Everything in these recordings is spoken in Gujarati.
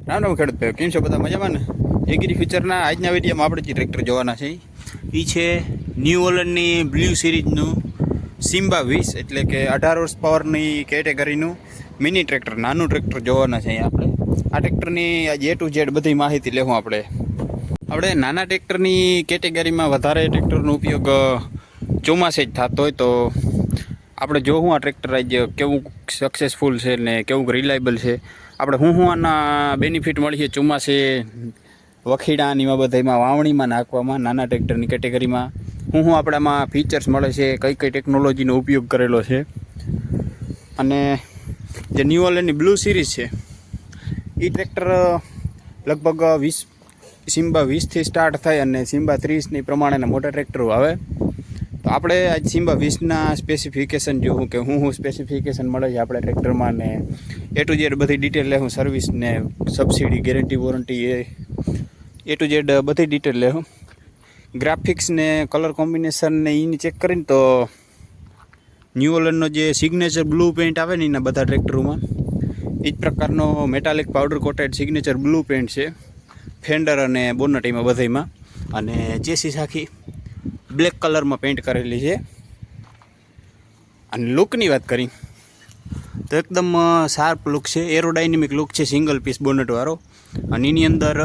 રામ રામ ખેડૂત ભાઈઓ, કેમ છો બધા મજામાં ને? એગ્રી ફ્યુચરના આજના વિડીયોમાં આપણે જે ટ્રેક્ટર જોવાના છે એ છે ન્યૂ હોલેન્ડની બ્લુ સિરીઝનું સિમ્બા 20 એટલે કે 18 હોર્સ પાવરની કેટેગરીનું મિની ટ્રેક્ટર, નાનું ટ્રેક્ટર જોવાના છે અહીંયા આપણે. આ ટ્રેક્ટરની આજે A to Z બધી માહિતી લેવું આપણે નાના ટ્રેક્ટરની કેટેગરીમાં વધારે ટ્રેક્ટરનો ઉપયોગ ચોમાસે જ થતો હોય તો આપણે જોવું આ ટ્રેક્ટર આજે કેવું સક્સેસફુલ છે ને કેવું રિલાયબલ છે. આપણે હું આના બેનિફિટ મળી છે ચોમાસે વખીડાની બધામાં વાવણીમાં નાખવામાં નાના ટ્રેક્ટરની કેટેગરીમાં હું આપણામાં ફીચર્સ મળે છે, કઈ કઈ ટેકનોલોજીનો ઉપયોગ કરેલો છે. અને જે ન્યૂ હોલેન્ડની બ્લુ સિરીઝ છે એ ટ્રેક્ટર લગભગ સિમ્બા 20થી સ્ટાર્ટ થાય અને સિમ્બા 30ની પ્રમાણેના મોટા ટ્રેક્ટરો આવે. તો આપણે આજ સિમ્બા 20ના સ્પેસિફિકેશન જોવું કે હું સ્પેસિફિકેશન મળે છે આપણે ટ્રેક્ટરમાં ને A to Z બધી ડિટેલ લેવું, સર્વિસ ને subsidy, guarantee, warranty A to Z બધી ડિટેલ લેવું. ગ્રાફિક્સ ને કલર કોમ્બિનેશન ને એને ચેક કરીને તો ન્યૂ હોલેન્ડનો જે સિગ્નેચર બ્લુ પેઇન્ટ આવે ને એના બધા ટ્રેક્ટરોમાં એ જ પ્રકારનો metallic powder coated signature blue paint છે ફેન્ડર અને બોનટ એમાં બધામાં. અને ચેસીસ આખી બ્લેક કલરમાં પેઇન્ટ કરેલી છે. અને લુકની વાત કરી તો એકદમ શાર્પ લુક છે, એરોડાયનેમિક લુક છે, સિંગલ પીસ બોનટવાળો. અને એની અંદર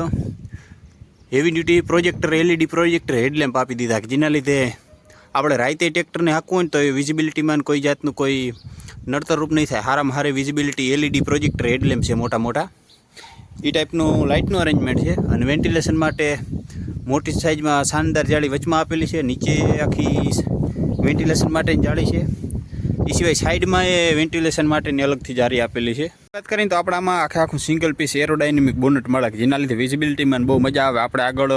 heavy duty projector, LED projector headlamp આપી દીધા કે જેના લીધે આપણે રાતે ટ્રેક્ટરને હાંકવું હોય તો એ વિઝિબિલિટીમાં કોઈ જાતનું કોઈ નડતર રૂપ નહીં થાય. સારામાં સારી વિઝિબિલિટી LED પ્રોજેક્ટર હેડલેમ્પ છે મોટા એ ટાઈપનું લાઇટનું અરેન્જમેન્ટ છે. અને વેન્ટિલેશન માટે મોટી સાઇઝમાં શાનદાર જાળી વચમાં આપેલી છે, નીચે આખી વેન્ટિલેશન માટેની જાળી છે. એ સિવાય સાઈડમાં એ વેન્ટિલેશન માટેની અલગથી જાળી આપેલી છે. વાત કરીએ તો આપણામાં આખું સિંગલ પીસ એરોડાયનેમિક બોનટ મળે જેના લીધે વિઝિબિલિટીમાં બહુ મજા આવે. આપણે આગળ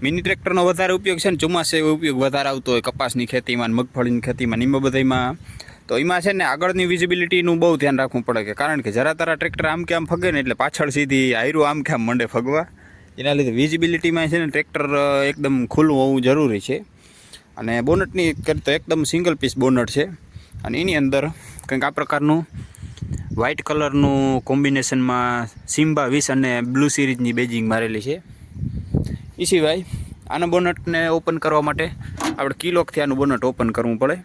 મિની ટ્રેક્ટરનો વધારે ઉપયોગ છે ને ચોમાસે ઉપયોગ વધારે આવતો હોય કપાસની ખેતીમાં, મગફળીની ખેતીમાં, એમાં બધામાં. તો એમાં છે ને આગળની વિઝિબિલિટીનું બહુ ધ્યાન રાખવું પડે કે કારણ કે જરા તારા ટ્રેક્ટર આમ કે આમ ફગે ને એટલે પાછળ સીધી હાયરું આમ કે આમ મંડે ફગવા. એના લીધે વિઝિબિલિટીમાં છે ને ટ્રેક્ટર એકદમ ખુલ્લું હોવું જરૂરી છે. અને બોનટની કરીએ તો એકદમ સિંગલ પીસ બોનટ છે. અને એની અંદર કંઈક આ પ્રકારનું વ્હાઇટ કલરનું કોમ્બિનેશનમાં સિમ્બા 20 અને બ્લુ સિરીઝની બેજિંગ મારેલી છે. એ સિવાય આના બોનટને ઓપન કરવા માટે આપણે કીલોકથી આનું બોનટ ઓપન કરવું પડે.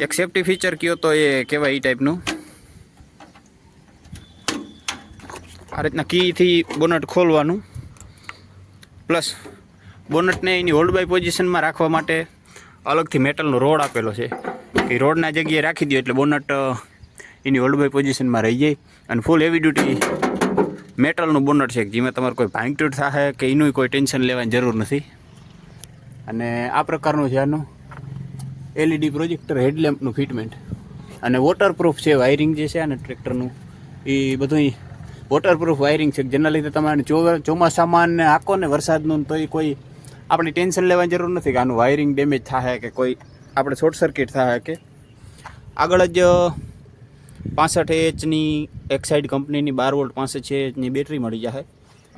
એક સેફ્ટી ફીચર કયો તો એ કહેવાય એ ટાઈપનું. આ રીતના કીથી બોનટ ખોલવાનું, પ્લસ બોનટને એની હોલ્ડ બાય પોઝિશનમાં રાખવા માટે અલગથી મેટલનો રોડ આપેલો છે એ રોડના જગ્યાએ રાખી દો એટલે બોનટ એની હોલ્ડ બાય પોઝિશનમાં રહી જાય. અને ફૂલ હેવી ડ્યુટી મેટલનું બોનટ છે જેમાં તમારે કોઈ ભાંગતૂટ થાય કે એનું કોઈ ટેન્શન લેવાની જરૂર નથી. અને આ પ્રકારનું છે આનું LED પ્રોજેક્ટર હેડલેમ્પનું ફિટમેન્ટ. અને વોટરપ્રૂફ છે વાયરિંગ જે છે આને ટ્રેક્ટરનું એ બધું વોટરપ્રૂફ વાયરિંગ છે જેના લીધે તમારે ચોમાસામાં ને આખો ને વરસાદનું તો એ કોઈ આપણે ટેન્શન લેવાની જરૂર નથી કે આનું વાયરિંગ ડેમેજ થાય કે કોઈ આપણે શોર્ટ સર્કિટ થાય કે. આગળ જ 65Hની એક સાઈડ કંપનીની 12 વોલ્ટ 65Hની બેટરી મળી જાય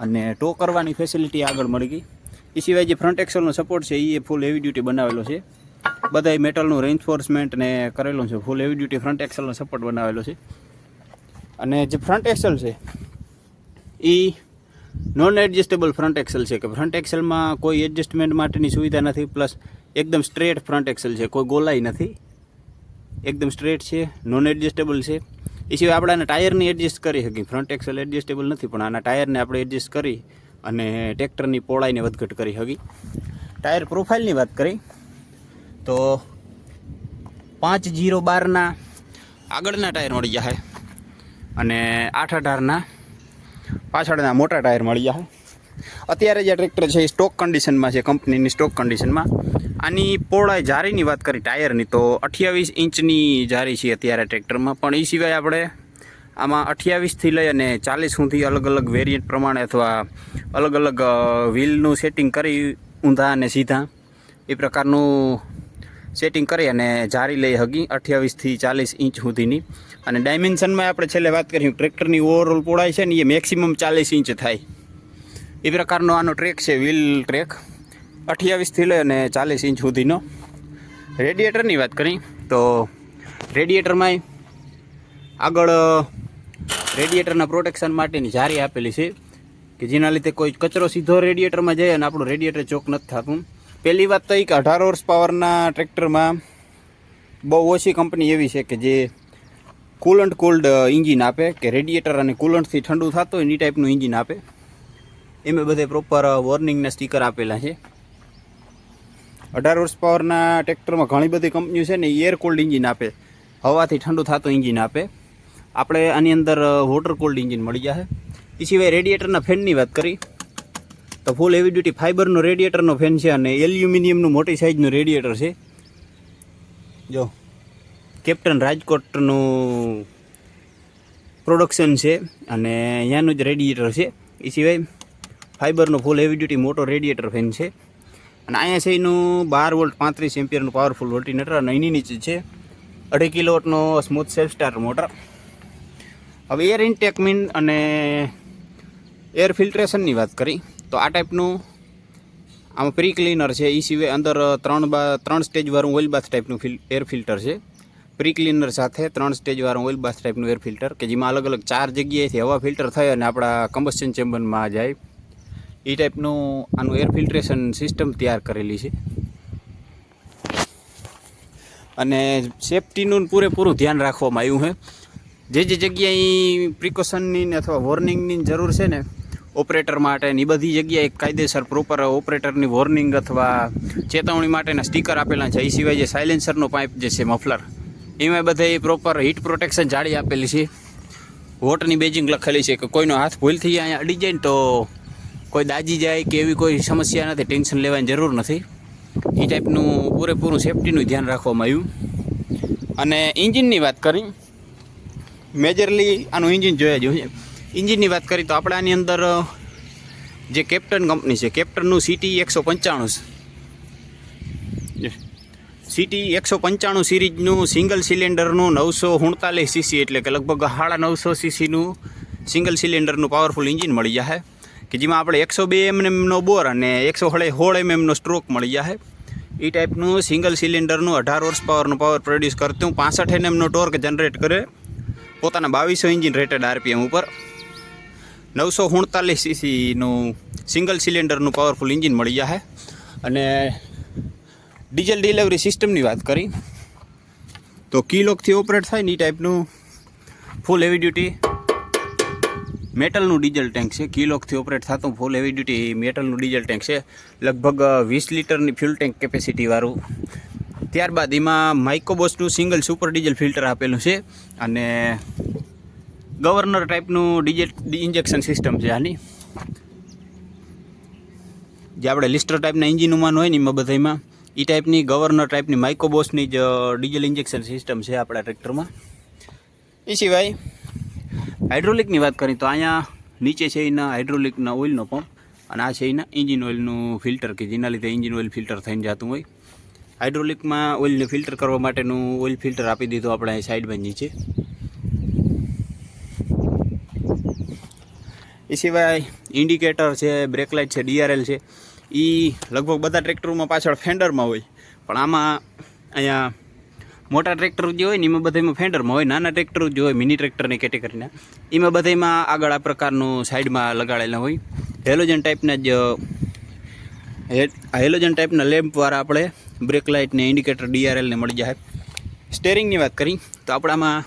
અને ટો કરવાની ફેસિલિટી આગળ મળી ગઈ. એ સિવાય જે ફ્રન્ટ એક્સલનો સપોર્ટ છે એ ફૂલ હેવી ડ્યુટી બનાવેલો છે. બધાય મેટલનું રેન્ફોર્સમેન્ટ ને કરેલું છે, ફૂલ હેવી ડ્યુટી ફ્રન્ટ એક્સલનો સપોર્ટ બનાવેલો છે. અને જે ફ્રન્ટ એક્સલ છે એ નોન એડજસ્ટેબલ ફ્રન્ટ એક્સલ છે કે ફ્રન્ટ એક્સલમાં કોઈ એડજસ્ટમેન્ટ માટેની સુવિધા નથી. પ્લસ એકદમ સ્ટ્રેટ ફ્રન્ટ એક્સલ છે, કોઈ ગોલાઈ નથી, એકદમ સ્ટ્રેટ છે, નોન એડજસ્ટેબલ છે. એ સિવાય આપણે આના ટાયરની એડજસ્ટ કરી શકીએ. ફ્રન્ટ એક્સલ એડજસ્ટેબલ નથી પણ આના ટાયરને આપણે એડજસ્ટ કરી અને ટ્રેક્ટરની પહોળાઈને વધઘટ કરી શકીએ. ટાયર પ્રોફાઇલની વાત કરી તો 5.012ના આગળના ટાયર મળી જાય અને 8.18ના પાછળના મોટા ટાયર મળી જાય. અત્યારે જે ટ્રેક્ટર છે એ સ્ટોક કન્ડિશનમાં છે, કંપનીની સ્ટોક કન્ડિશનમાં. આની પહોળાઈ જારીની વાત કરી ટાયરની તો 28 ઇંચની જારી છે અત્યારે ટ્રેક્ટરમાં. પણ એ સિવાય આપણે આમાં 28થી લઈ અને 40 સુધી અલગ અલગ વેરિયન્ટ પ્રમાણે અથવા અલગ અલગ વ્હીલનું સેટિંગ કરી ઊંધા અને સીધા એ પ્રકારનું સેટિંગ કરી અને જારી લઈ હગી 28થી 40 ઇંચ સુધીની. અને ડાયમેન્શનમાં આપણે છેલ્લે વાત કરી ટ્રેક્ટરની ઓવરઓલ પહોળાઈ છે ને એ મેક્સિમમ 40 ઇંચ થાય એ પ્રકારનો આનો ટ્રેક છે, વ્હીલ ટ્રેક 28થી લઈ અને 40 ઇંચ સુધીનો. રેડિએટરની વાત કરી તો રેડિએટરમાં આગળ રેડિએટરના પ્રોટેક્શન માટેની જારી આપેલી છે કે જેના લીધે કોઈ કચરો સીધો રેડિએટરમાં જાય અને આપણું રેડિએટર ચોક નથી થતું. પહેલી વાત તો એ કે 18 હોર્સ પાવરના ટ્રેક્ટરમાં બહુ ઓછી કંપની એવી છે કે જે કુલન્ટ કોલ્ડ ઇન્જિન આપે, કે રેડિએટર અને કુલન્ટથી ઠંડુ થતું હોય એ ટાઈપનું ઇન્જિન આપે. એમાં બધે પ્રોપર વોર્નિંગના સ્ટીકર આપેલા છે. 18 હોર્સ પાવરના ટ્રેક્ટરમાં ઘણી બધી કંપનીઓ છે ને એર કોલ્ડ ઇન્જિન આપે, હવાથી ઠંડુ થતું ઇન્જિન આપે. આપણે આની અંદર વોટર કોલ્ડ ઇન્જિન મળી જશે. એ સિવાય રેડિએટરના ફેનની વાત કરી તો ફૂલ હેવી ડ્યુટી ફાઇબરનો રેડિએટરનો ફેન છે અને એલ્યુમિનિયમનું મોટી સાઇઝનું રેડિએટર છે. જો કેપ્ટન રાજકોટનું પ્રોડક્શન છે અને અહીંયાનું જ રેડિએટર છે. એ સિવાય ફાઇબરનો ફૂલ હેવી ડ્યુટી મોટો રેડિએટર ફેન છે અને અહીંયા છે એનું 12 વોલ્ટ 35 એમ્પિયરનું પાવરફુલ વોલ્ટિનેટર અને એની નીચે છે 2.5 કિલોવોટનો સ્મૂથ સેલ્ફ સ્ટાર્ટર મોટર. હવે એર ઇન્ટેક મીન અને એર ફિલ્ટ્રેશનની વાત કરી તો આ ટાઈપનું આમાં પ્રી ક્લીનર છે. એ સિવાય અંદર 3 સ્ટેજવાળું ઓઇલ બાથ ટાઈપનું એર ફિલ્ટર છે. પ્રી ક્લીનર સાથે 3 સ્ટેજવાળું ઓઇલ બાથ ટાઈપનું એર ફિલ્ટર કે જેમાં અલગ અલગ 4 જગ્યાએથી હવા ફિલ્ટર થાય અને આપણા કમ્બસ્શન ચેમ્બરમાં જાય એ ટાઈપનું આનું એર ફિલ્ટ્રેશન સિસ્ટમ તૈયાર કરેલી છે. અને સેફટીનું પૂરેપૂરું ધ્યાન રાખવામાં આવ્યું છે. જે જગ્યાએ પ્રિકોશનની અથવા વોર્નિંગની જરૂર છે ને ઓપરેટર માટે એ બધી જગ્યાએ કાયદેસર પ્રોપર ઓપરેટરની વોર્નિંગ અથવા ચેતવણી માટેના સ્ટીકર આપેલા છે. એ સિવાય જે સાયલેન્સરનો પાઇપ જે છે મફલર એમાં બધે પ્રોપર હીટ પ્રોટેક્શન જાળી આપેલી છે. વોટની બેજિંગ લખેલી છે કે કોઈનો હાથ ભૂલથી અહીંયા અડી જાય ને તો કોઈ દાજી જાય કે એવી કોઈ સમસ્યા નથી, ટેન્શન લેવાની જરૂર નથી. એ ટાઈપનું પૂરેપૂરું સેફટીનું ધ્યાન રાખવામાં આવ્યું. અને એન્જિનની વાત કરી મેજરલી આનું એન્જિન જોયા જોઈએ. એન્જિનની વાત કરી તો આપણે આની અંદર જે કેપ્ટન કંપની છે કેપ્ટનનું CT195 સિરીઝનું સિંગલ સિલિન્ડરનું 939 સીસી એટલે કે લગભગ 950 સીસીનું સિંગલ સિલિન્ડરનું પાવરફુલ એન્જિન મળી જશે કે જેમાં આપણે 102 mmનો બોર અને 116 mmનો સ્ટ્રોક મળી જશે. એ ટાઈપનું સિંગલ સિલિન્ડરનું 18 હોર્સ પાવરનું પાવર પ્રોડ્યુસ કરતું 65 Nmનો ટોર્ક જનરેટ કરે પોતાના 2200 એન્જિન રેટેડ RPM ઉપર. 939 સીસીનું સિંગલ સિલિન્ડરનું પાવરફુલ એન્જિન મળી જશે. અને ડીઝલ ડિલિવરી સિસ્ટમની વાત કરી તો કીલોકથી ઓપરેટ થાય ને એ ટાઈપનું ફૂલ હેવી ડ્યુટી મેટલનું ડીઝલ ટેન્ક છે. કીલોકથી ઓપરેટ થતું ફૂલ હેવી ડ્યુટી મેટલનું ડીઝલ ટેન્ક છે, લગભગ 20 લિટરની ફ્યુલ ટેન્ક કેપેસિટીવાળું. ત્યારબાદ એમાં માઇકોબોસનું સિંગલ સુપર ડીઝલ ફિલ્ટર આપેલું છે અને ગવર્નર ટાઈપનું ડીઝલ ઇન્જેક્શન સિસ્ટમ છે આની. જે આપણે લિસ્ટર ટાઈપના એન્જિનોમાં હોય ને એમાં બધામાં એ ટાઈપની ગવર્નર ટાઈપની માઇકોબોસની જ ડીઝલ ઇન્જેક્શન સિસ્ટમ છે આપણા ટ્રેક્ટરમાં. એ સિવાય હાઇડ્રોલિકની વાત કરીએ તો અહીંયા નીચે છે એના હાઇડ્રોલિકના ઓઇલનો પંપ અને આ છે એના એન્જિન ઓઇલનું ફિલ્ટર કે જેના લીધે એન્જિન ઓઇલ ફિલ્ટર થઈને જતું હોય. હાઇડ્રોલિકમાં ઓઇલને ફિલ્ટર કરવા માટેનું ઓઇલ ફિલ્ટર આપી દીધું આપણે અહીં સાઈડમાં નીચે. એ સિવાય ઇન્ડિકેટર છે, બ્રેક લાઇટ છે, DRL છે એ લગભગ બધા ટ્રેક્ટરોમાં પાછળ ફેન્ડરમાં હોય, પણ આમાં અહીંયા મોટા ટ્રેક્ટર જે હોય ને એમાં બધામાં ફેન્ડરમાં હોય. નાના ટ્રેક્ટર જે હોય મિની ટ્રેક્ટરની કેટેગરીના એમાં બધામાં આગળ આ પ્રકારનું સાઈડમાં લગાડેલા હોય. હેલોજન ટાઈપના લેમ્પવાળા આપણે બ્રેક લાઇટ ને ઇન્ડિકેટર DRL ને મળી જાય. સ્ટેરિંગની વાત કરી તો આપણામાં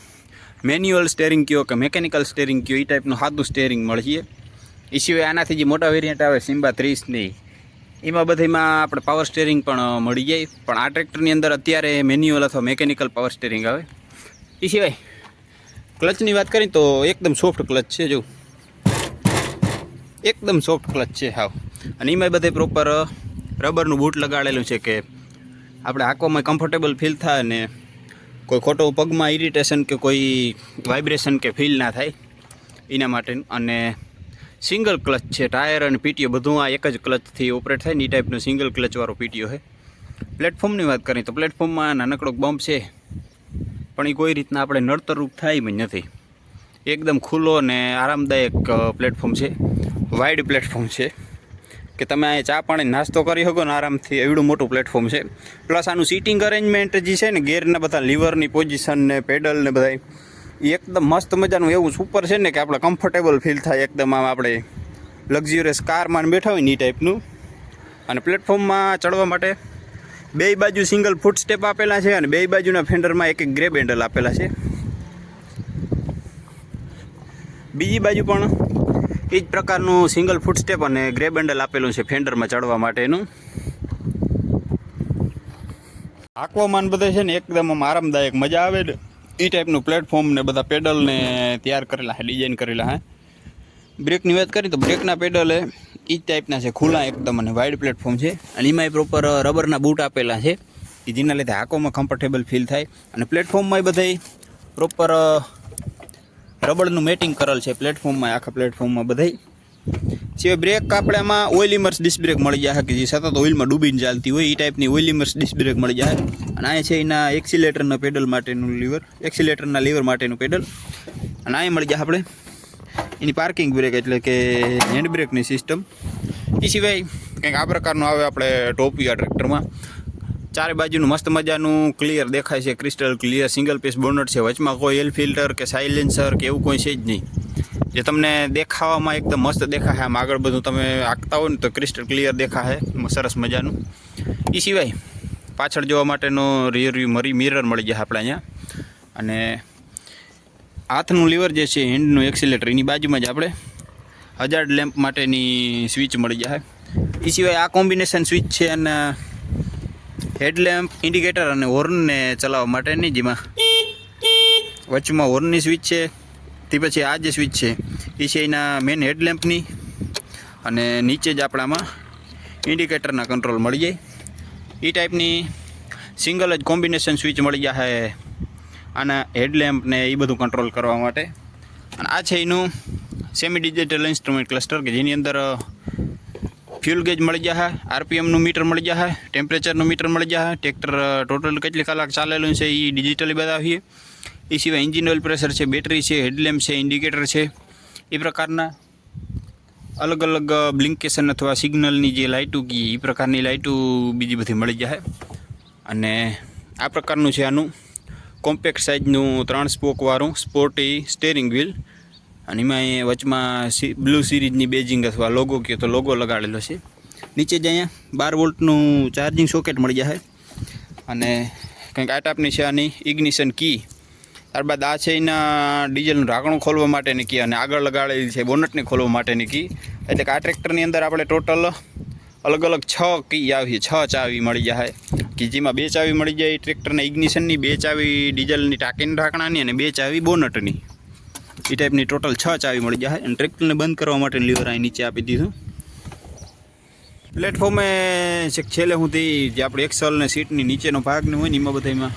મેન્યુઅલ સ્ટેરિંગ કયો કે મિકેનિકલ સ્ટેરિંગ કયો એ ટાઈપનું સાદું સ્ટેરિંગ મળીએ. એ સિવાય આનાથી જે મોટા વેરિયન્ટ આવે સિમ્બા 30ની એમાં બધામાં આપણે પાવર સ્ટેરિંગ પણ મળી જાય, પણ આ ટ્રેક્ટરની અંદર અત્યારે મેન્યુઅલ અથવા મિકેનિકલ પાવર સ્ટેરિંગ આવે. એ સિવાય ક્લચની વાત કરીએ તો એકદમ સોફ્ટ ક્લચ છે, જો એકદમ સોફ્ટ ક્લચ છે હાવ. અને એમાં બધે પ્રોપર રબરનું બૂટ લગાડેલું છે કે આપણે હાંકવામાં કમ્ફર્ટેબલ ફીલ થાય અને કોઈ ખોટો પગમાં ઇરિટેશન કે કોઈ વાઇબ્રેશન કે ફીલ ના થાય એના માટેનું. અને સિંગલ ક્લચ છે, ટાયર અને પીટીઓ બધું આ એક જ ક્લચથી ઓપરેટ થાય ને એ ટાઈપનું સિંગલ ક્લચવાળો પીટીઓ છે. પ્લેટફોર્મની વાત કરીએ તો પ્લેટફોર્મમાં નાનકડો બમ્પ છે પણ એ કોઈ રીતના આપણે નડતરરૂપ થાય જ નથી. એકદમ ખુલ્લો અને આરામદાયક પ્લેટફોર્મ છે, વાઇડ પ્લેટફોર્મ છે કે તમે અહીં ચા પાણી નાસ્તો કરી શકો ને આરામથી, એવડું મોટું પ્લેટફોર્મ છે. પ્લસ આનું સીટિંગ અરેન્જમેન્ટ જે છે ને ગેરના બધા લીવરની પોઝિશન ને પેડલ ને બધા એ એકદમ મસ્ત મજાનું એવું સુપર છે ને કે આપણે કમ્ફર્ટેબલ ફીલ થાય એકદમ. આમ આપણે લક્ઝરિયસ કારમાં બેઠા હોય ને એ ટાઈપનું. અને પ્લેટફોર્મમાં ચડવા માટે બે બાજુ સિંગલ ફૂટ સ્ટેપ આપેલા છે અને બે બાજુના ફેન્ડરમાં એક ગ્રેબ હેન્ડલ આપેલા છે. બીજી બાજુ પણ એ જ પ્રકારનું સિંગલ ફૂટ સ્ટેપ અને ગ્રેબ હેન્ડલ આપેલું છે ફેન્ડરમાં ચડવા માટેનું. આંકવામાં બધા છે ને એકદમ આમ આરામદાયક મજા આવે ને એ ટાઈપનું પ્લેટફોર્મ ને બધા પેડલને તૈયાર કરેલા છે, ડિઝાઇન કરેલા છે. બ્રેકની વાત કરીએ તો બ્રેકના પેડલ એ જ ટાઈપના છે, ખુલ્લા એકદમ અને વાઇડ પ્લેટફોર્મ છે. અને એમાંય પ્રોપર રબરના બૂટ આપેલા છે કે જેના લીધે હાંકવામાં કમ્ફર્ટેબલ ફીલ થાય. અને પ્લેટફોર્મમાં બધાય પ્રોપર રબરનું મેટિંગ કરેલ છે પ્લેટફોર્મમાં, આખા પ્લેટફોર્મમાં બધાય. સિવાય બ્રેક આપણે આમાં ઓઇલ ઇમર્સ ડિસ્ક બ્રેક મળી જાય કે જે સતત ઓઇલમાં ડૂબીને ચાલતી હોય એ ટાઈપની ઓઇલ ઇમર્સ ડિસ્ક બ્રેક મળી જાય. અને આ છે એના એક્સિલેટરના પેડલ માટેનું લીવર, એક્સિલેટરના લીવર માટેનું પેડલ. અને આ મળી જાય આપણે એની પાર્કિંગ બ્રેક એટલે કે હેન્ડ બ્રેકની સિસ્ટમ. એ સિવાય કંઈક આ પ્રકારનું આવે આપણે ટોપિયા ટ્રેક્ટરમાં. ચારે બાજુનું મસ્ત મજાનું ક્લિયર દેખાય છે, crystal clear single piece bonnet છે. વચમાં કોઈ એલ ફિલ્ટર કે સાયલેન્સર કે એવું કોઈ છે જ નહીં, જે તમને દેખાવામાં એકદમ મસ્ત દેખાય. આમ આગળ બધું તમે આંકતા હોય ને તો ક્રિસ્ટલ ક્લિયર દેખાય, સરસ મજાનું. એ સિવાય પાછળ જોવા માટેનો રિયર વ્યૂ મિરર મળી જાય આપણે અહીંયા. અને હાથનું લીવર જે છે હેન્ડનું એક્સિલેટર એની બાજુમાં જ આપણે હજાર્ડ લેમ્પ માટેની સ્વિચ મળી જાય. એ સિવાય આ કોમ્બિનેશન સ્વિચ છે અને હેડલેમ્પ, ઇન્ડિકેટર અને હોર્નને ચલાવવા માટેની, જેમાં વચમાં હોર્નની સ્વિચ છે. તે પછી આ જે સ્વિચ છે એ છે એના મેઇન હેડલેમ્પની. અને નીચે જ આપણામાં ઇન્ડિકેટરના કંટ્રોલ મળી જાય. એ ટાઈપની સિંગલ જ કોમ્બિનેશન સ્વિચ મળી જાય આના હેડલેમ્પ ને એ બધું કંટ્રોલ કરવા માટે. અને આ છે એનું સેમી ડિજિટલ ઇન્સ્ટ્રુમેન્ટ ક્લસ્ટર કે જેની અંદર ફ્યુલ ગેજ મળી જાય, આરપીએમનું મીટર મળી જાય, ટેમ્પરેચરનું મીટર મળી જાય, ટ્રેક્ટર ટોટલ કેટલી કલાક ચાલેલું છે એ ડિજિટલી બતાવીએ. એ સિવાય એન્જિન ઓઇલ પ્રેશર છે, બેટરી છે, હેડલેમ્પ છે, ઇન્ડિકેટર છે, એ પ્રકારના અલગ અલગ બ્લિંકેશન અથવા સિગ્નલની જે લાઇટું કી એ પ્રકારની લાઇટું બીજી બધી મળી જાય. અને આ પ્રકારનું છે આનું કોમ્પેક્ટ સાઇઝનું 3 સ્પોકવાળું સ્પોર્ટી સ્ટેરિંગ વ્હીલ. અને એમાં એ વચમાં બ્લુ સિરીઝની બેજિંગ અથવા લોગો કહે તો લોગો લગાડેલો છે. નીચે જ અહીંયા 12 વોલ્ટનું ચાર્જિંગ સોકેટ મળી જાય. અને કંઈક આ ટાઈપની છે આની ઇગ્નિશન કી. ત્યારબાદ આ છે એના ડીઝલનું ઢાંકણું ખોલવા માટેની કી અને આગળ લગાડેલી છે બોનટને ખોલવા માટેની કી. એટલે કે આ ટ્રેક્ટરની અંદર આપણે ટોટલ અલગ અલગ 6 કી આવી, 6 ચાવી મળી જાય કે જેમાં 2 ચાવી મળી જાય ટ્રેક્ટરના ઇગ્નિશનની, 2 ચાવી ડીઝલની ટાંકીના ઢાંકણાની અને 2 ચાવી બોનટની. એ ટાઈપની ટોટલ 6 ચાવી મળી જાય. અને ટ્રેક્ટરને બંધ કરવા માટે લીવર અહીં નીચે આપી દીધું. પ્લેટફોર્મે છેલ્લે સુધી જે આપણે એક્સલ ને સીટની નીચેનો ભાગને હોય ને એમાં બધામાં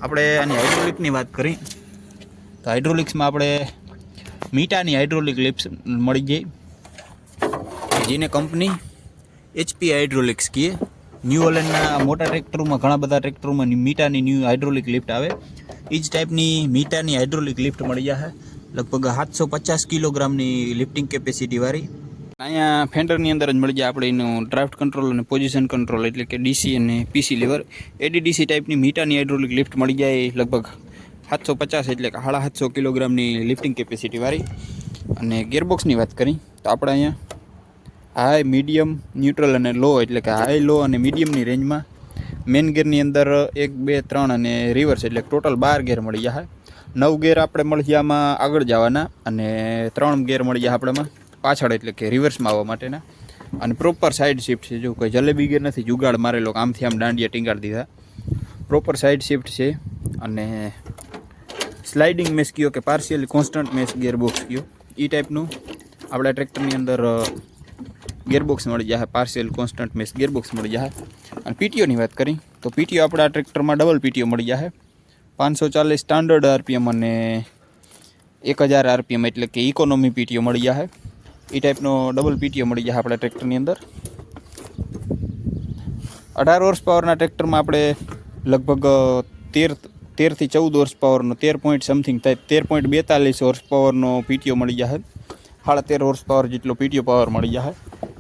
આપણે આની હાઇડ્રોલિકની વાત કરી તો હાઇડ્રોલિક્સમાં આપણે મીટાની હાઇડ્રોલિક લિફ્ટ મળી જાય, જેને કંપની HP હાઇડ્રોલિક્સ કહે. ન્યૂ હોલેન્ડના મોટા ટ્રેક્ટરોમાં, ઘણા બધા ટ્રેક્ટરોમાં મીટાની ન્યૂ હાઇડ્રોલિક લિફ્ટ આવે. એ જ ટાઈપની મીટાની હાઇડ્રોલિક લિફ્ટ મળી જાય, લગભગ 750 કિલોગ્રામની લિફ્ટિંગ કેપેસિટીવાળી. અહીંયા ફેન્ડરની અંદર જ મળી જાય આપણે એનું ડ્રાફ્ટ કંટ્રોલ અને પોઝિશન કંટ્રોલ એટલે કે DC અને PC લીવર. ADDC ટાઈપની મીટાની હાઇડ્રોલિક લિફ્ટ મળી જાય, લગભગ 750 એટલે કે 750 કિલોગ્રામની લિફ્ટિંગ કેપેસિટીવાળી. અને ગિયરબોક્સની વાત કરી તો આપણે અહીંયા હાઈ, મીડિયમ, ન્યુટ્રલ અને લો એટલે કે હાઈ, લો અને મીડિયમની રેન્જમાં મેન ગિયરની અંદર 1, 2, 3 અને રિવર્સ એટલે ટોટલ 12 ગિયર મળી જાય. 9 ગિયર આપણે મળી જાય આમાં આગળ જવાના અને 3 ગિયર મળી જાય આપણેમાં પાછળ એટલે કે રિવર્સમાં આવવા માટેના. અને પ્રોપર સાઇડ શિફ્ટ છે, જો કોઈ જલેબી ગિયર નથી જુગાડ મારેલો આમથી આમ દાંડિયા ટીંગાડી દીધા. પ્રોપર સાઇડ શિફ્ટ છે. અને સ્લાઇડિંગ મેશ કયો કે પાર્શિયલી કોન્સ્ટન્ટ મેશ ગિયરબોક્સ કયો એ ટાઈપનું આપણા ટ્રેક્ટરની અંદર ગિયરબોક્સ મળી જાય, પાર્શિયલ કોન્સ્ટન્ટ મેશ ગિયરબોક્સ મળી જાય. અને PTOની વાત કરી તો PTO આપણા ટ્રેક્ટરમાં ડબલ PTO મળી જાય, 540 સ્ટાન્ડર્ડ RPM અને 1000 RPM એટલે કે ઇકોનોમી PTO મળી જાય. એ ટાઈપનો ડબલ PTO મળી જાય આપણા ટ્રેક્ટરની અંદર. 18 હોર્સ પાવરના ટ્રેક્ટરમાં આપણે લગભગ 13 થી 14 હોર્સ પાવરનો 13 પોઈન્ટ સમથિંગ થાય 13.42 હોર્સ પાવરનો PTO મળી જાય. 13.5 હોર્સ પાવર જેટલો PTO પાવર મળી જાય.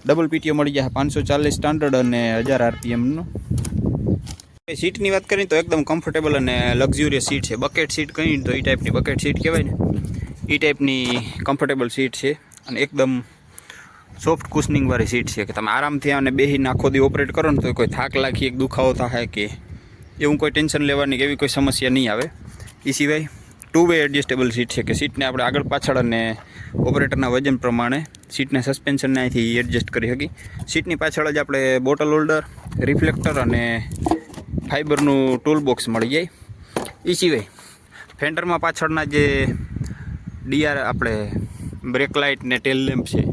ડબલ PTO મળી જાય 540 સ્ટાન્ડર્ડ અને 1000 RPMનો. સીટની વાત કરીએ તો એકદમ કમ્ફર્ટેબલ અને લક્ઝુરિયસ સીટ છે. બકેટ સીટ કહીએ તો એ ટાઈપની બકેટ સીટ કહેવાય ને, એ ટાઈપની કમ્ફર્ટેબલ સીટ છે અને એકદમ સોફ્ટ કુશનિંગવાળી સીટ છે કે તમે આરામથી આને બેસીને આખો દી ઓપરેટ કરો ને તો કોઈ થાક લાગી એક દુખાવો થાય કે એવું કોઈ ટેન્શન લેવાની કે એવી કોઈ સમસ્યા નહીં આવે. એ સિવાય 2 વે એડજસ્ટેબલ સીટ છે કે સીટને આપણે આગળ પાછળ અને ઓપરેટરના વજન પ્રમાણે સીટના સસ્પેન્શનને અહીંથી એડજસ્ટ કરી શકીએ. સીટની પાછળ જ આપણે બોટલ હોલ્ડર, રિફ્લેક્ટર અને ફાઇબરનું ટૂલ બોક્સ મળી જાય. એ સિવાય ફેન્ડરમાં પાછળના જે ડીઆર આપણે બ્રેક લાઇટ ને ટેલ લેમ્પ છે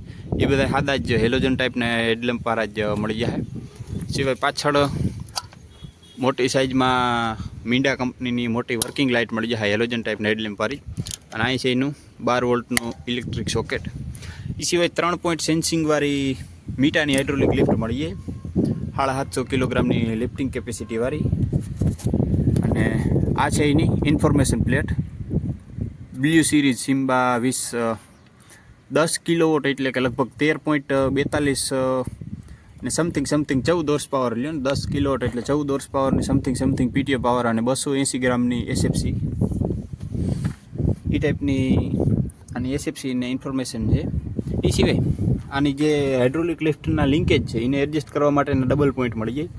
એ બધા સાદા જ હેલોજન ટાઈપના હેડલેમ્પ વાળા જ મળી જાય. સિવાય પાછળ મોટી સાઇઝમાં મીંડા કંપનીની મોટી વર્કિંગ લાઇટ મળી જાય હેલોજન ટાઈપના હેડલેમ્પ વાળી, અને અહીં છે એનું 12 વોલ્ટનું ઇલેક્ટ્રિક સોકેટ. એ સિવાય 3 પોઈન્ટ સેન્સિંગવાળી મીટાની હાઇડ્રોલિક લિફ્ટ મળી જાય 750 કિલોગ્રામની લિફ્ટિંગ કેપેસિટીવાળી. અને આ છે એની information plate blue series Simba 10 kilowatt એટલે કે લગભગ 13.42 ને સમથિંગ 14 હોર્સ પાવર લ્યો ને. 10 કિલોવોટ એટલે 14 હોર્સ પાવરની સમથિંગ પીટીઓ પાવર અને 280 ગ્રામની એસએફસી એ ટાઈપની આની એસએફસી ને ઇન્ફોર્મેશન છે. એ સિવાય આની જે હાઇડ્રોલિક લિફ્ટના લિંકેજ છે એને એડજસ્ટ કરવા માટેના ડબલ પોઈન્ટ મળી જાય.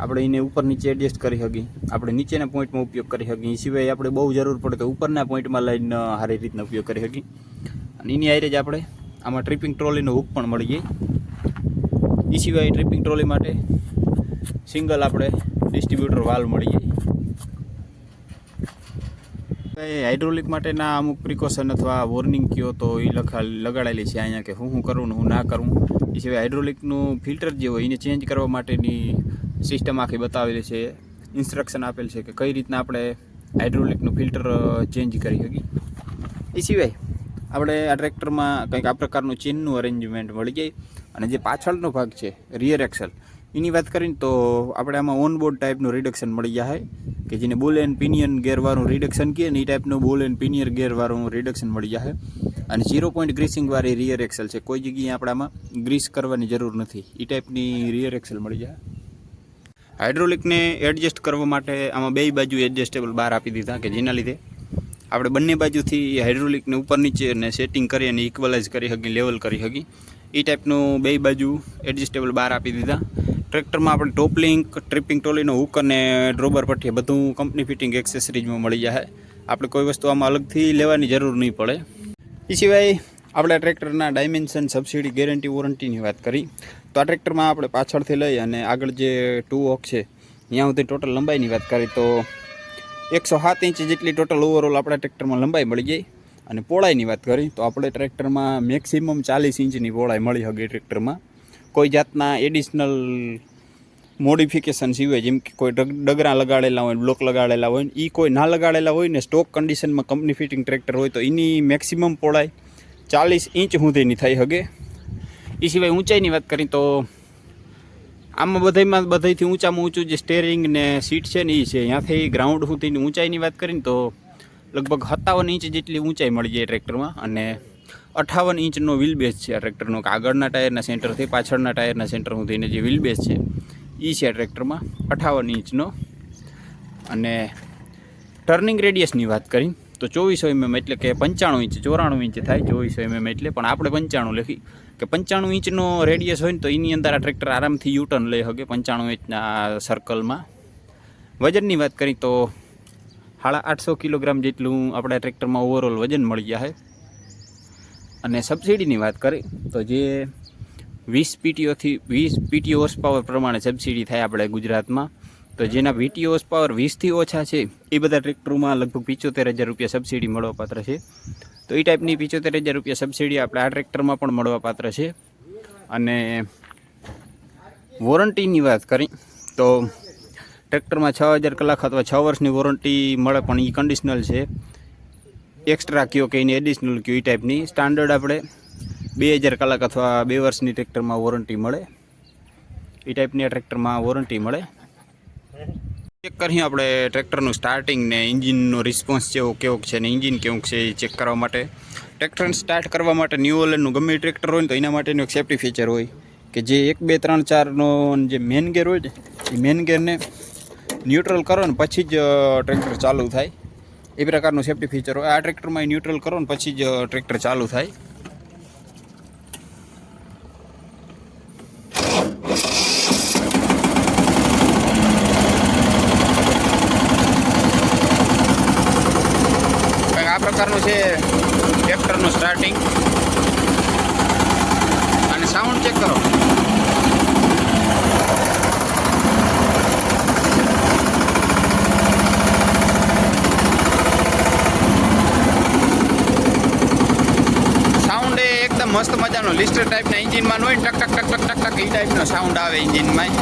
આપણે એને ઉપર નીચે એડજસ્ટ કરી શકીએ, આપણે નીચેના પોઈન્ટમાં ઉપયોગ કરી શકીએ. એ સિવાય આપણે બહુ જરૂર પડે તો ઉપરના પોઈન્ટમાં લઈને સારી રીતના ઉપયોગ કરી શકીએ. અને એની હારે જ આપણે આમાં ટ્રિપિંગ ટ્રોલીનો હુક પણ મળી જાય. એ સિવાય ટ્રિપિંગ ટ્રોલી માટે સિંગલ આપણે ડિસ્ટ્રીબ્યુટર વાલ્વ મળી જાય. હાઇડ્રોલિક માટેના અમુક પ્રિકોશન અથવા વોર્નિંગ કયો તો એ લગાડેલી છે અહીંયા કે હું કરું ને હું ના કરું. એ સિવાય હાઇડ્રોલિકનું ફિલ્ટર જે હોય એને ચેન્જ કરવા માટેની સિસ્ટમ આખી બતાવેલી છે, ઇન્સ્ટ્રક્શન આપેલ છે કે કઈ રીતના આપણે હાઇડ્રોલિકનું ફિલ્ટર ચેન્જ કરી શકીએ. એ સિવાય આપણે આ ટ્રેક્ટરમાં કંઈક આ પ્રકારનું ચેનનું અરેન્જમેન્ટ મળી જાય. અને જે પાછળનો ભાગ છે રિયર એક્સલ એની વાત કરીને તો આપણે આમાં ઓનબોર્ડ ટાઈપનું રિડક્શન મળી જાય કે જેને બોલ એન્ડ પિનિયન ગેરવાળું રિડક્શન કહે ને એ ટાઈપનું બોલ એન્ડ પિનિયર ગેરવાળું રિડક્શન મળી જાય. અને 0 પોઈન્ટ ગ્રીસિંગવાળી રિયર એક્સલ છે, કોઈ જગ્યાએ આપણે આમાં ગ્રીસ કરવાની જરૂર નથી, એ ટાઈપની રિયર એક્સલ મળી જાય. હાઇડ્રોલિકને એડજસ્ટ કરવા માટે આમાં બે બાજુ એડજસ્ટેબલ બાર આપી દીધા કે જેના લીધે આપણે બંને બાજુથી હાઇડ્રોલિકને ઉપર નીચે અને સેટિંગ કરી અને ઇક્વલાઇઝ કરી શકીએ, લેવલ કરી શકીએ. એ ટાઈપનું બે બાજુ એડજસ્ટેબલ બાર આપી દીધા. ટ્રેક્ટરમાં આપણે ટોપ લિંક, ટ્રિપિંગ ટ્રોલીનો હુક અને ડ્રોબર પટ્ટી બધું કંપની ફિટિંગ એક્સેસરીઝમાં મળી જાય. આપણે કોઈ વસ્તુ આમાં અલગથી લેવાની જરૂર નહીં પડે. એ સિવાય આપણે ટ્રેક્ટરના ડાયમેન્શન, સબસિડી, ગેરંટી, વોરંટીની વાત કરી તો આ ટ્રેક્ટરમાં આપણે પાછળથી લઈ અને આગળ જે 2 ઓક છે ત્યાં સુધી ટોટલ લંબાઈની વાત કરી તો 107 ઇંચ જેટલી ટોટલ ઓવરઓલ આપણા ટ્રેક્ટરમાં લંબાઈ મળી જાય. અને પહોળાઈની વાત કરી તો આપણે ટ્રેક્ટરમાં મેક્સિમમ 40 ઇંચની પહોળાઈ મળી શકે. ટ્રેક્ટરમાં કોઈ જાતના એડિશનલ મોડિફિકેશન સિવાય જેમ કે કોઈ ડગરા લગાડેલા હોય, બ્લોક લગાડેલા હોય ને એ કોઈ ના લગાડેલા હોય ને સ્ટોક કન્ડિશનમાં કંપની ફિટિંગ ટ્રેક્ટર હોય તો એની મેક્સિમમ પહોળાઈ 40 ઇંચ સુધીની થઈ શકે. એ સિવાય ઊંચાઈની વાત કરી તો આમાં બધાથી ઊંચામાં ઊંચું જે સ્ટેરિંગ ને સીટ છે ને એ છે. ત્યાંથી ગ્રાઉન્ડ સુધીની ઊંચાઈની વાત કરીને તો લગભગ 57 ઇંચ જેટલી ઊંચાઈ મળી જાય ટ્રેક્ટરમાં. અને 58 ઇંચનો વ્હીલ બેઝ છે આ ટ્રેક્ટરનો. આગળના ટાયરના સેન્ટરથી પાછળના ટાયરના સેન્ટર સુધીનો જે વ્હીલ બેઝ છે એ છે ટ્રેક્ટરમાં 58 ઇંચનો. અને ટર્નિંગ રેડિયસની વાત કરી તો 2400 mm એટલે કે 95 ઇંચ, 94 ઇંચ થાય 2400 mm એટલે, પણ આપણે 95 લખી કે 95 ઇંચનો રેડિયસ હોય ને તો એની અંદર આ ટ્રેક્ટર આરામથી યુટર્ન લઈ શકે 95 ઇંચના સર્કલમાં. વજનની વાત કરી તો 850 કિલોગ્રામ જેટલું આપણા ટ્રેક્ટરમાં ઓવરઓલ વજન મળી જાય. અને સબસિડીની વાત કરી તો જે 20 પીટીઓ હોર્સ પાવર પ્રમાણે સબસિડી થાય આપણે ગુજરાતમાં, તો જેના વીટીઓ હોર્સ પાવર 20થી ઓછા છે એ બધા ટ્રેક્ટરોમાં લગભગ 75,000 રૂપિયા સબસિડી મળવાપાત્ર છે. તો એ ટાઈપની 75,000 રૂપિયા સબસિડી આપણે આ ટ્રેક્ટરમાં પણ મળવાપાત્ર છે. અને વોરંટીની વાત કરી તો ટ્રેક્ટરમાં 6000 કલાક અથવા 6 વર્ષની વોરંટી મળે, પણ એ કન્ડિશનલ છે. એક્સ્ટ્રા કયો કે એની એડિશનલ કયો એ ટાઈપની. સ્ટાન્ડર્ડ આપણે 2000 કલાક અથવા 2 વર્ષની ટ્રેક્ટરમાં વોરંટી મળે, એ ટાઈપની આ ટ્રેક્ટરમાં વોરંટી મળે. ચેક કરીએ આપણે ટ્રેક્ટરનું સ્ટાર્ટિંગ ને એન્જિનનો રિસ્પોન્સ કેવો છે ને એન્જિન કેવું છે એ ચેક કરવા માટે. ટ્રેક્ટરને સ્ટાર્ટ કરવા માટે ન્યૂ ઓલેન્ડનું ગમે ટ્રેક્ટર હોય ને તો એના માટેનું એક સેફ્ટી ફીચર હોય કે જે 1 2 3 4નો જે મેન ગેર હોય ને એ મેન ગેરને ન્યુટ્રલ કરો ને પછી જ ટ્રેક્ટર ચાલુ થાય, એ પ્રકારનું સેફ્ટી ફીચર હોય. આ ટ્રેક્ટરમાં ન્યુટ્રલ કરો ને પછી જ ટ્રેક્ટર ચાલુ થાય. આ પ્રકારનું છે ટ્રેક્ટરનું સ્ટાર્ટિંગ. અને સાઉન્ડ ચેક કરો. સાઉન્ડ એ એકદમ મસ્ત મજાનો લિસ્ટર ટાઈપના એન્જિનમાં હોય ને ટક ટક ટક ટક ટક ટક એ ટાઈપનો સાઉન્ડ આવે એન્જિનમાં.